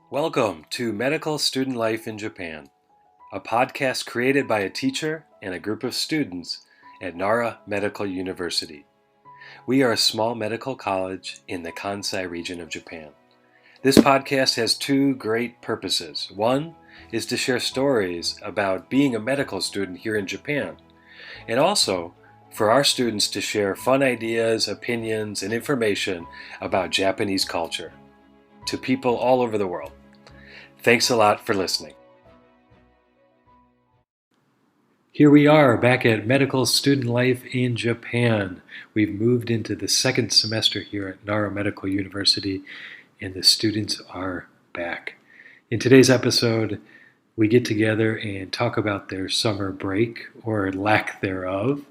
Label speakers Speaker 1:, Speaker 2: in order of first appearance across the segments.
Speaker 1: Welcome to Medical Student Life in Japan, a podcast created by a teacher and a group of students at Nara Medical University. We are a small medical college in the Kansai region of Japan. This podcast has two great purposes. One is to share stories about being a medical student here in Japan, and also for our students to share fun ideas, opinions, and information about Japanese culture to people all over the world. Thanks a lot for listening. Here we are back at Medical Student Life in Japan. We've moved into the second semester here at Nara Medical University, and the students are back. In today's episode, we get together and talk about their summer break or lack thereof.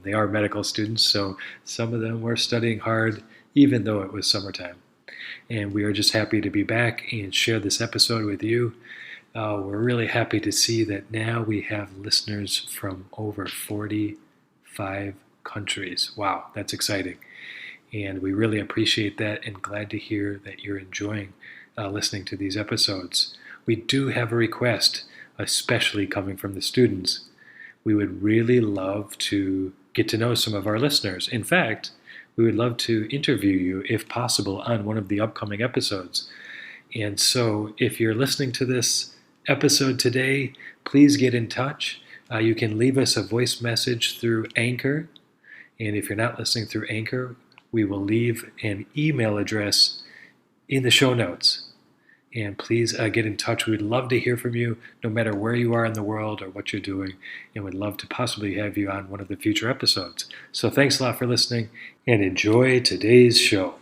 Speaker 1: They are medical students, so some of them were studying hard even though it was summertime. And we are just happy to be back and share this episode with you. We're really happy to see that now we have listeners from over 45 countries. Wow, that's exciting. And we really appreciate that and glad to hear that you're enjoying listening to these episodes. We do have a request, especially coming from the students. We would really love to get to know some of our listeners. In fact, we would love to interview you, if possible, on one of the upcoming episodes. And so if you're listening to this episode today, please get in touch. You can leave us a voice message through Anchor. And if you're not listening through Anchor, we will leave an email address in the show notes. And please get in touch. We'd love to hear from you, no matter where you are in the world or what you're doing, and we'd love to possibly have you on one of the future episodes. So thanks a lot for listening, and enjoy today's show.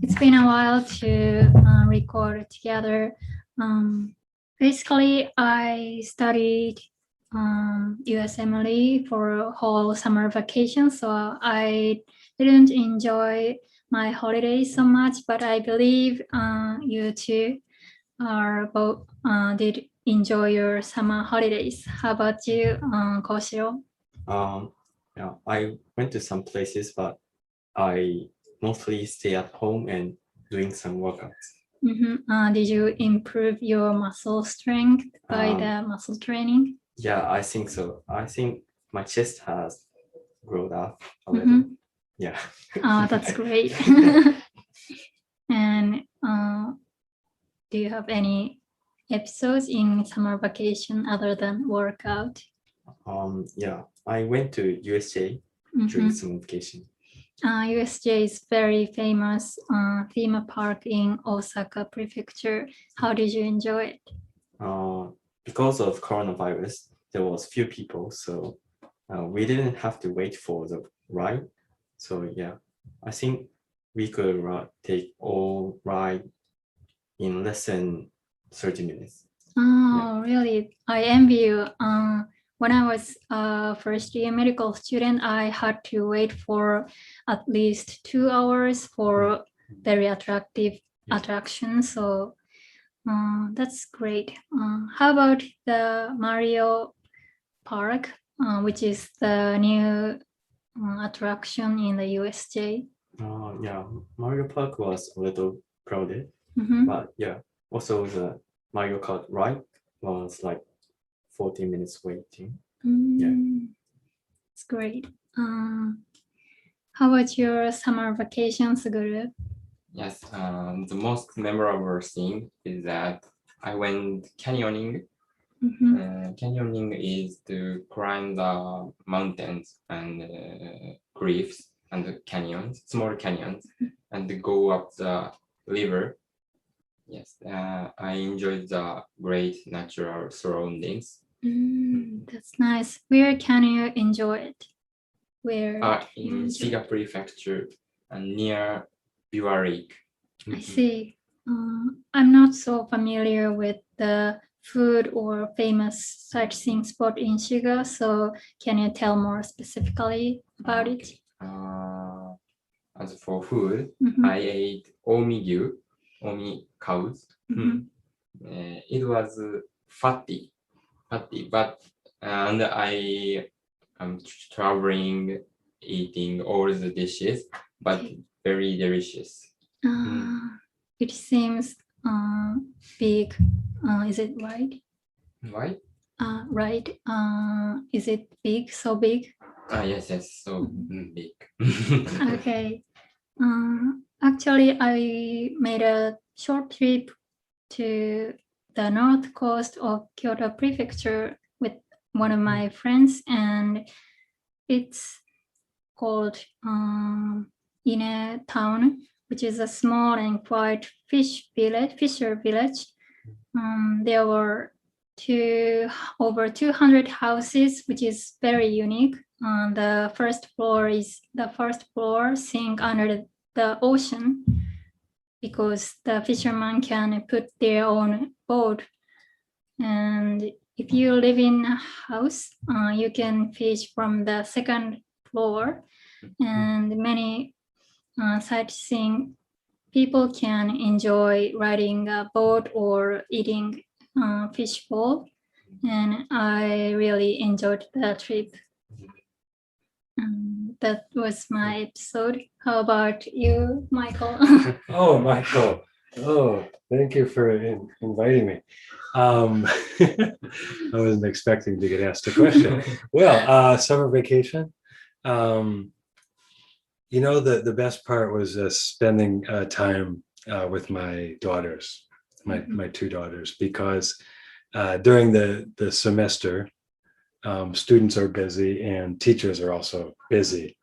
Speaker 2: It's been a while to record together. Basically, I studied USMLE for a whole summer vacation, so I didn't enjoy my holidays so much, but I believe you two are both did enjoy your summer holidays. How about you, Koshiro?
Speaker 3: I went to some places, but I mostly stay at home and doing some workouts.
Speaker 2: Did you improve your muscle strength by the muscle training?
Speaker 3: Yeah, I think so. I think my chest has grown up a little. Yeah.
Speaker 2: That's great. And do you have any episodes in summer vacation other than workout?
Speaker 3: Yeah, I went to USJ during summer vacation.
Speaker 2: USJ is very famous theme park in Osaka Prefecture. How did you enjoy it?
Speaker 3: Because of coronavirus, there was few people, so we didn't have to wait for the ride. So yeah, I think we could take all ride in less than 30 minutes.
Speaker 2: Oh, really? I envy you. When I was a first year medical student, I had to wait for at least 2 hours for very attractive attractions. So that's great. How about the Mario Park, which is the new attraction in the USJ?
Speaker 3: Yeah, Mario Park was a little crowded, but yeah, also the Mario Kart ride was like 40 minutes waiting. Yeah,
Speaker 2: it's great. How about your summer vacations, Guru?
Speaker 4: Yes, the most memorable thing is that I went canyoning. Canyoning is to climb the mountains and cliffs and the canyons, small canyons, and go up the river. Yes, I enjoyed the great natural surroundings.
Speaker 2: That's nice. Where can you enjoy it? Where?
Speaker 4: In Shiga Prefecture and near Biwa Lake.
Speaker 2: I see. I'm not so familiar with the food or famous sightseeing spot in Shiga, so can you tell more specifically about it?
Speaker 4: As for food, I ate omi cows. It was fatty, but and I am traveling, eating all the dishes. but very delicious.
Speaker 2: It seems big. Is it right?
Speaker 4: Right?
Speaker 2: Right. Is it big? So big?
Speaker 4: Yes, so big.
Speaker 2: Okay. Actually, I made a short trip to the north coast of Kyoto Prefecture with one of my friends, and it's called Ine Town, which is a small and quiet fisher village. There were over 200 houses, which is very unique. The first floor sink under the ocean because the fishermen can put their own boat. And if you live in a house, you can fish from the second floor, and many sightseeing people can enjoy riding a boat or eating fish bowl, and I really enjoyed the trip. That was my episode. How about you, Michael?
Speaker 1: Oh, Michael. Oh, thank you for inviting me. I wasn't expecting to get asked a question. Well, summer vacation. You know, the best part was spending time with my daughters, my two daughters, because during the semester, students are busy and teachers are also busy.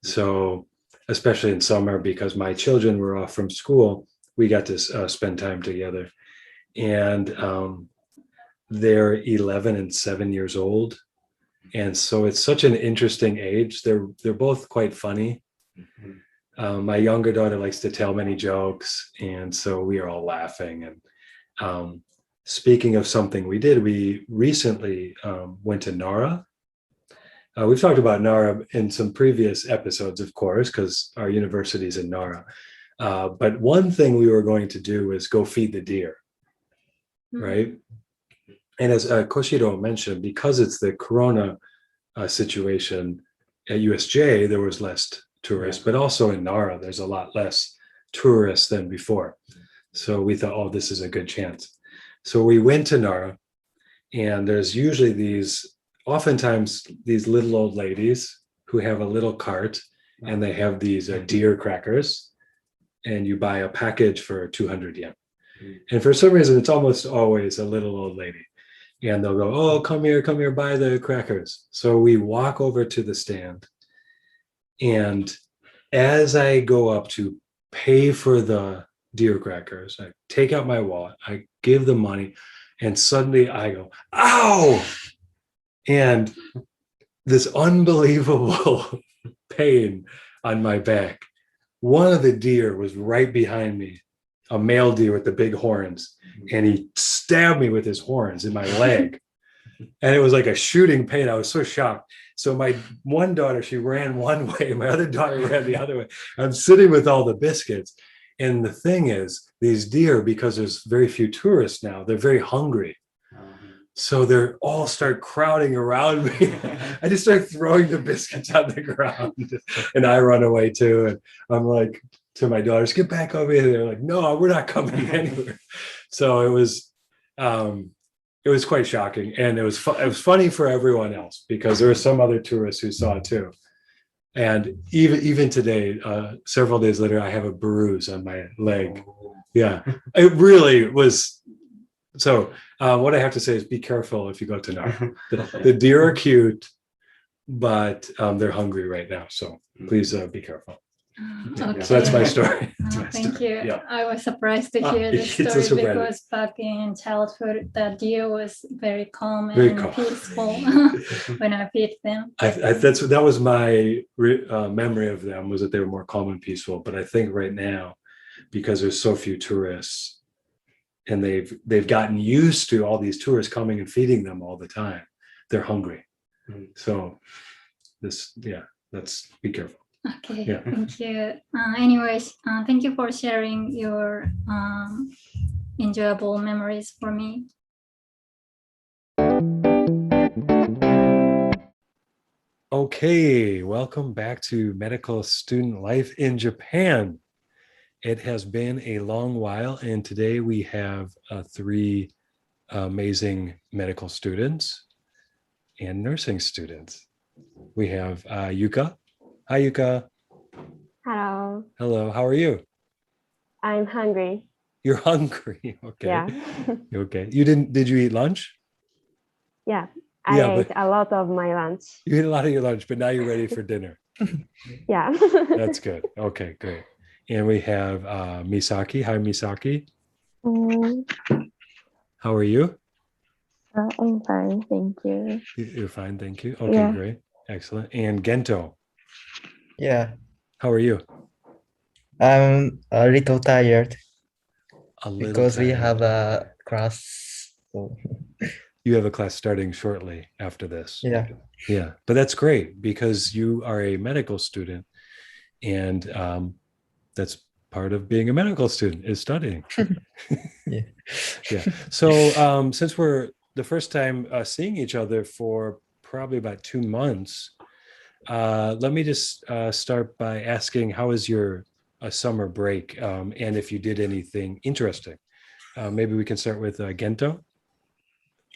Speaker 1: So, especially in summer, because my children were off from school, we got to spend time together. And they're 11 and 7 years old. And so it's such an interesting age. They're both quite funny. My younger daughter likes to tell many jokes, and so we are all laughing. And speaking of something we did, we recently went to Nara. We've talked about Nara in some previous episodes, of course, because our university is in Nara. But one thing we were going to do is go feed the deer, right? And as Koshiro mentioned, because it's the Corona situation at USJ, there was less tourists, but also in Nara, there's a lot less tourists than before. So we thought, oh, this is a good chance. So we went to Nara, and there's usually oftentimes these little old ladies who have a little cart, and they have these deer crackers, and you buy a package for 200 yen. And for some reason, it's almost always a little old lady. And they'll go, oh, come here, buy the crackers. So we walk over to the stand. And as I go up to pay for the deer crackers, I take out my wallet, I give the money, and suddenly I go, ow! And this unbelievable pain on my back. One of the deer was right behind me, a male deer with the big horns, and he stabbed me with his horns in my leg. And it was like a shooting pain. I was so shocked. So my one daughter, she ran one way, my other daughter ran the other way. I'm sitting with all the biscuits. And the thing is, these deer, because there's very few tourists now, they're very hungry. So they're all start crowding around me. I just start throwing the biscuits on the ground, and I run away too. And I'm like to my daughters, get back over here. They're like, no, we're not coming anywhere. So it was quite shocking, and it was funny for everyone else because there were some other tourists who saw it too. And even today, several days later, I have a bruise on my leg. Yeah, it really was. So what I have to say is be careful if you go to Nara. The deer are cute, but they're hungry right now. So please be careful.
Speaker 2: Okay.
Speaker 1: So that's my story.
Speaker 2: Thank you.
Speaker 1: Yeah.
Speaker 2: I was surprised to hear this
Speaker 1: it's a
Speaker 2: story
Speaker 1: surprise.
Speaker 2: because back in childhood, the deer was very calm
Speaker 1: Very
Speaker 2: and
Speaker 1: calm.
Speaker 2: peaceful when I feed them.
Speaker 1: That was my memory of them, was that they were more calm and peaceful. But I think right now, because there's so few tourists, and they've gotten used to all these tourists coming and feeding them all the time, they're hungry. So let's be careful.
Speaker 2: Okay,
Speaker 1: Yeah.
Speaker 2: thank you. Anyways, thank you for sharing your enjoyable memories for me.
Speaker 1: Okay, welcome back to Medical Student Life in Japan. It has been a long while, and today we have three amazing medical students and nursing students. We have Yuka. Hi, Yuka.
Speaker 5: Hello,
Speaker 1: Hello, how are you?
Speaker 5: I'm hungry.
Speaker 1: You're hungry. Okay.
Speaker 5: Yeah.
Speaker 1: Okay. Did you eat lunch?
Speaker 5: Yeah. I
Speaker 1: Yeah,
Speaker 5: ate
Speaker 1: but
Speaker 5: a lot of my lunch.
Speaker 1: you ate a lot of your lunch, but now you're ready for dinner.
Speaker 5: Yeah.
Speaker 1: That's good. Okay, great. And we have Misaki. Hi, Misaki.
Speaker 6: Mm,
Speaker 1: How are you?
Speaker 6: I'm fine, thank you.
Speaker 1: You're fine, thank you. Okay,
Speaker 6: Yeah.
Speaker 1: great. Excellent. And Gento,
Speaker 7: Yeah,
Speaker 1: how are you?
Speaker 7: I'm a little tired
Speaker 1: A little
Speaker 7: because we
Speaker 1: tired.
Speaker 7: have a class. So
Speaker 1: You have a class starting shortly after this.
Speaker 7: yeah,
Speaker 1: Yeah, but that's great because you are a medical student, and that's part of being a medical student is studying.
Speaker 7: yeah.
Speaker 1: Yeah. So since we're the first time seeing each other for probably about 2 months, let me just start by asking how was your summer break, and if you did anything interesting. Maybe we can start with Gento.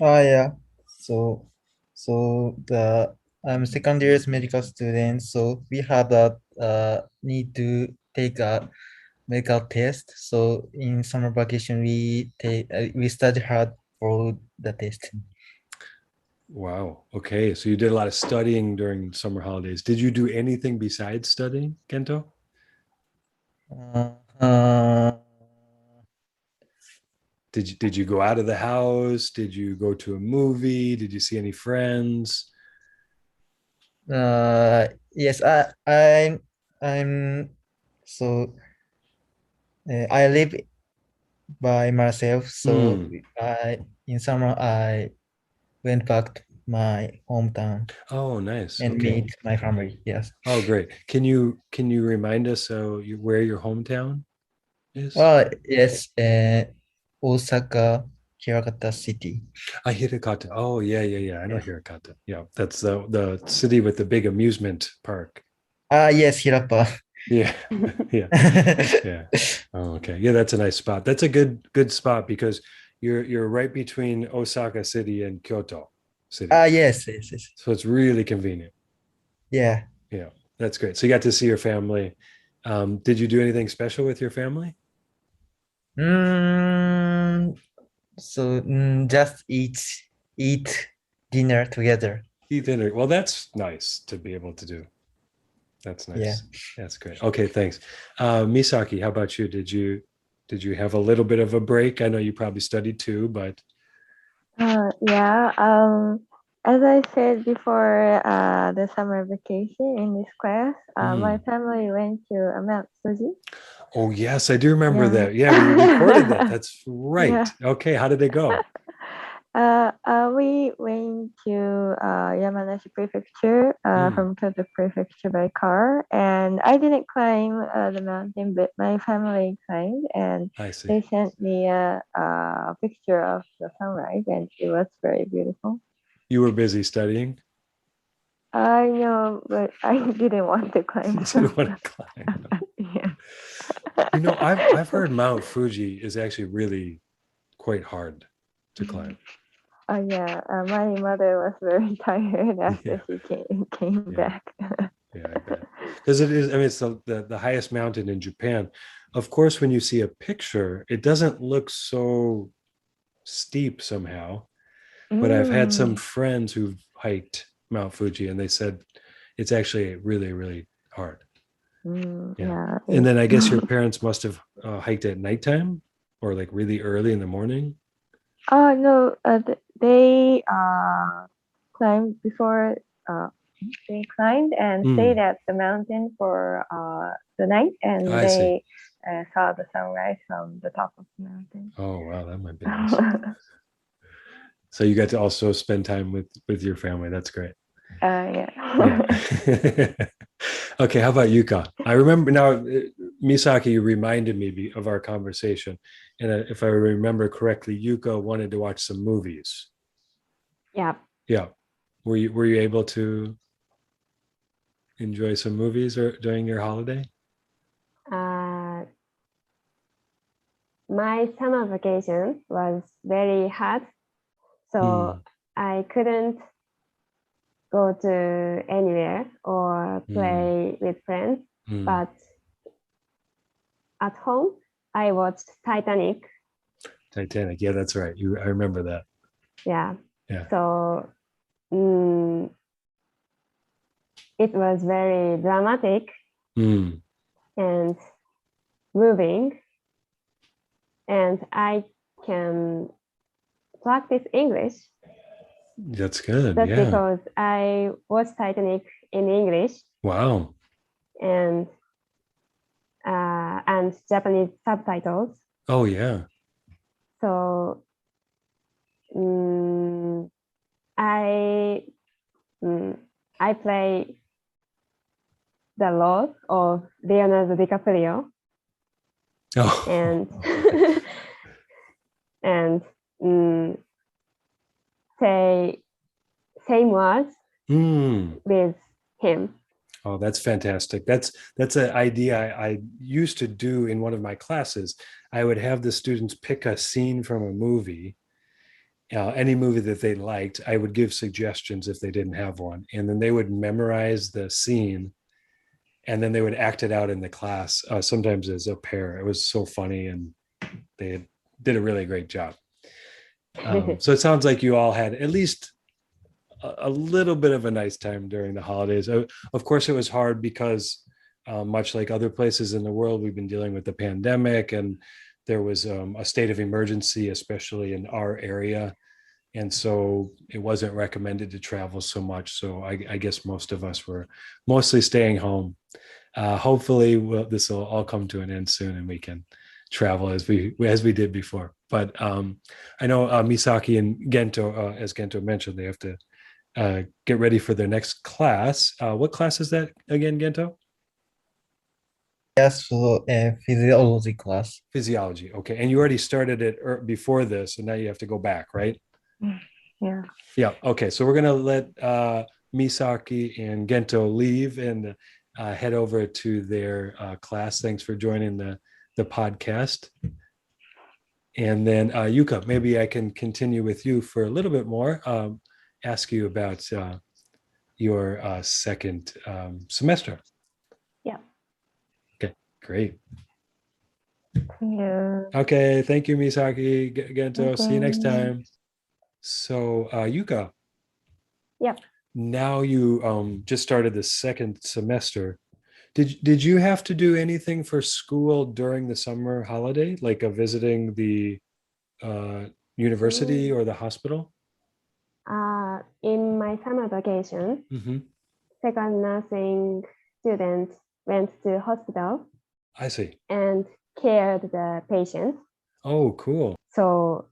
Speaker 7: Yeah. So, so I'm second year's medical student. So we have a need to take a medical test. So in summer vacation, we study hard for the test.
Speaker 1: Wow. Okay. So you did a lot of studying during summer holidays. Did you do anything besides studying, Gento?
Speaker 7: Uh, uh,
Speaker 1: Did you go out of the house? Did you go to a movie? Did you see any friends?
Speaker 7: yes, I'm so I live by myself. So in summer I went back to my hometown
Speaker 1: Oh, nice.
Speaker 7: and
Speaker 1: Okay.
Speaker 7: meet my family. Yes.
Speaker 1: Oh, great. Can you remind us where your hometown is?
Speaker 7: Yes. Osaka, Hiragata City.
Speaker 1: Hiragata. Oh, yeah, yeah, yeah. I know Hiragata. Yeah, that's the city with the big amusement park.
Speaker 7: Yes, Hirapa.
Speaker 1: Yeah, yeah, yeah. Oh, okay. Yeah, that's a nice spot. That's a good spot because you're right between Osaka City and Kyoto City.
Speaker 7: Yes, yes, yes.
Speaker 1: So it's really convenient.
Speaker 7: Yeah.
Speaker 1: Yeah, that's great. So you got to see your family. Did you do anything special with your family?
Speaker 7: So just eat dinner together.
Speaker 1: Eat dinner. Well, that's nice to be able to do. That's nice.
Speaker 7: Yeah.
Speaker 1: That's great. Okay, thanks. Misaki, how about you? Did you have a little bit of a break? I know you probably studied too, but
Speaker 6: Yeah, as I said before, the summer vacation in this class, my family went to Mount Fuji.
Speaker 1: oh yes, I do remember
Speaker 6: Yeah.
Speaker 1: that. Yeah, we recorded that. That's right.
Speaker 6: Yeah.
Speaker 1: Okay, how did they go?
Speaker 6: We went to Yamanashi Prefecture from Kyoto Prefecture by car, and I didn't climb the mountain, but my family climbed, and
Speaker 1: I see.
Speaker 6: they sent me a picture of the sunrise, and it was very beautiful.
Speaker 1: You were busy studying.
Speaker 6: I know, but I didn't want to climb.
Speaker 1: You didn't want to climb.
Speaker 6: Yeah.
Speaker 1: You know, I've heard Mount Fuji is actually really quite hard to climb.
Speaker 6: Yeah. My mother was very tired after
Speaker 1: Yeah.
Speaker 6: she came back.
Speaker 1: Yeah, I bet. Because it is, I mean, it's the highest mountain in Japan. Of course, when you see a picture, it doesn't look so steep somehow. But I've had some friends who've hiked Mount Fuji and they said it's actually really, really hard.
Speaker 6: Yeah.
Speaker 1: And then I guess your parents must have hiked at nighttime or like really early in the morning.
Speaker 6: Oh no, they climbed before they climbed and stayed at the mountain for the night, and
Speaker 1: I see.
Speaker 6: they saw the sunrise from the top of the mountain.
Speaker 1: Oh wow, that might be nice. So you got to also spend time with your family. That's great.
Speaker 6: Yeah.
Speaker 1: Okay, how about Yuka? I remember now, Misaki reminded me of our conversation, and if I remember correctly, Yuka wanted to watch some movies.
Speaker 6: Yeah.
Speaker 1: Yeah, were you able to enjoy some movies or during your holiday?
Speaker 5: My summer vacation was very hot, so I couldn't go to anywhere or play with friends. But at home, I watched Titanic.
Speaker 1: Titanic. Yeah, that's right. I remember that.
Speaker 5: Yeah.
Speaker 1: Yeah.
Speaker 5: So it was very dramatic and moving, and I can practice English.
Speaker 1: That's good.
Speaker 5: That's
Speaker 1: yeah.
Speaker 5: because I watched Titanic in English
Speaker 1: Wow.
Speaker 5: and Japanese subtitles.
Speaker 1: Oh yeah.
Speaker 5: So I play the role of Leonardo DiCaprio.
Speaker 1: Oh.
Speaker 5: And and say same words with him.
Speaker 1: Oh, that's fantastic. That's an idea I used to do in one of my classes. I would have the students pick a scene from a movie, any movie that they liked. I would give suggestions if they didn't have one, and then they would memorize the scene, and then they would act it out in the class. Sometimes as a pair. It was so funny, and they did a really great job. So it sounds like you all had at least a little bit of a nice time during the holidays. Of course, it was hard because much like other places in the world, we've been dealing with the pandemic, and there was a state of emergency, especially in our area. And so it wasn't recommended to travel so much. So I guess most of us were mostly staying home. Hopefully this will all come to an end soon and we can travel as we did before. But I know Misaki and Gento, as Gento mentioned, they have to get ready for their next class. What class is that again, Gento?
Speaker 7: Yes, so physiology class.
Speaker 1: Physiology. Okay. And you already started it before this, and now you have to go back, right?
Speaker 6: Yeah.
Speaker 1: Yeah. Okay. So we're going to let Misaki and Gento leave and head over to their class. Thanks for joining the podcast. And then Yuka, maybe I can continue with you for a little bit more. Ask you about your second semester.
Speaker 5: Yeah.
Speaker 1: Okay, great.
Speaker 6: Yeah.
Speaker 1: Okay, thank you, Misaki, Gento. See you next
Speaker 6: Okay.
Speaker 1: time. So, Yuka.
Speaker 5: Yep.
Speaker 1: Now you just started the second semester. Did you have to do anything for school during the summer holiday, like visiting the university or the hospital?
Speaker 5: In my summer vacation, second nursing student went to hospital.
Speaker 1: I see.
Speaker 5: And cared the patient.
Speaker 1: Oh, cool.
Speaker 5: So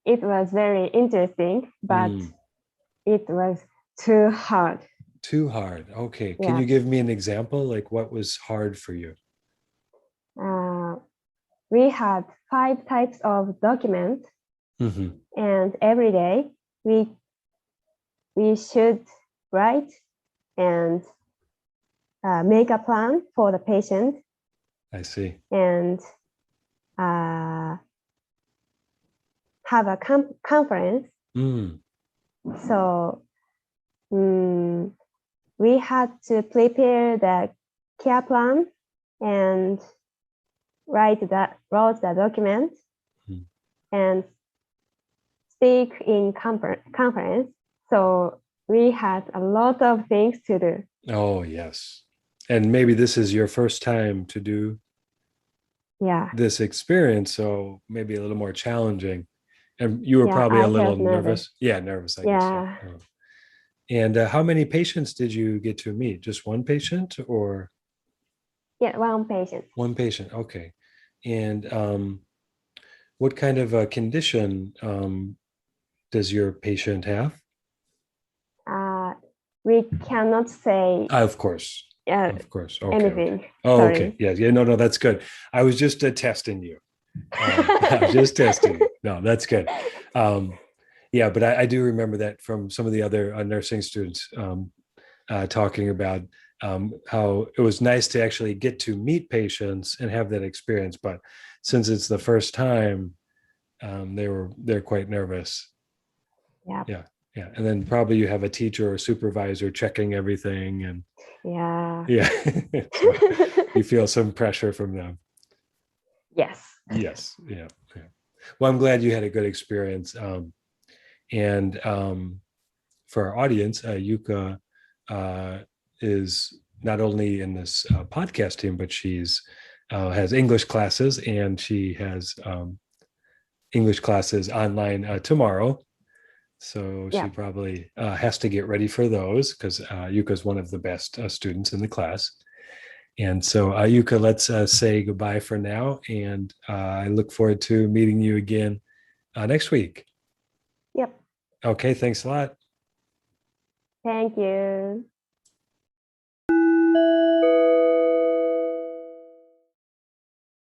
Speaker 5: it was very interesting, but it was too hard.
Speaker 1: Too hard. Okay.
Speaker 5: Yeah.
Speaker 1: Can you give me an example? Like what was hard for you?
Speaker 5: We had 5 types of documents, and every day we should write and make a plan for the patient.
Speaker 1: I see.
Speaker 5: And have a conference. So we had to prepare the care plan and wrote the document and speak in conference. So we had a lot of things to do.
Speaker 1: Oh, yes. And maybe this is your first time to do this experience, so maybe a little more challenging. And you were probably a little nervous. Yeah, nervous, I guess. Yeah. Oh. And how many patients did you get to meet? Just one patient or?
Speaker 5: Yeah, one patient.
Speaker 1: One patient, okay. And what kind of a condition does your patient have?
Speaker 5: We cannot say.
Speaker 1: Of course. Of course. Okay,
Speaker 5: anything.
Speaker 1: Okay. Oh,
Speaker 5: Sorry.
Speaker 1: okay. Yeah. No, that's good. I was just testing you. I was just testing you. No, that's good. Yeah, but I do remember that from some of the other nursing students. talking about how it was nice to actually get to meet patients and have that experience. But since it's the first time, they're quite nervous.
Speaker 5: Yeah.
Speaker 1: Yeah. And then probably you have a teacher or supervisor checking everything, and
Speaker 5: Yeah.
Speaker 1: so you feel some pressure from them.
Speaker 5: Yes.
Speaker 1: Yes. Yeah. Well, I'm glad you had a good experience. And for our audience, Yuka is not only in this podcast team, but she's has English classes, and she has English classes online tomorrow. So she probably has to get ready for those, because Yuka's one of the best students in the class. And so, Yuka, let's say goodbye for now. And I look forward to meeting you again next week.
Speaker 5: Yep.
Speaker 1: Okay, thanks a lot.
Speaker 5: Thank you.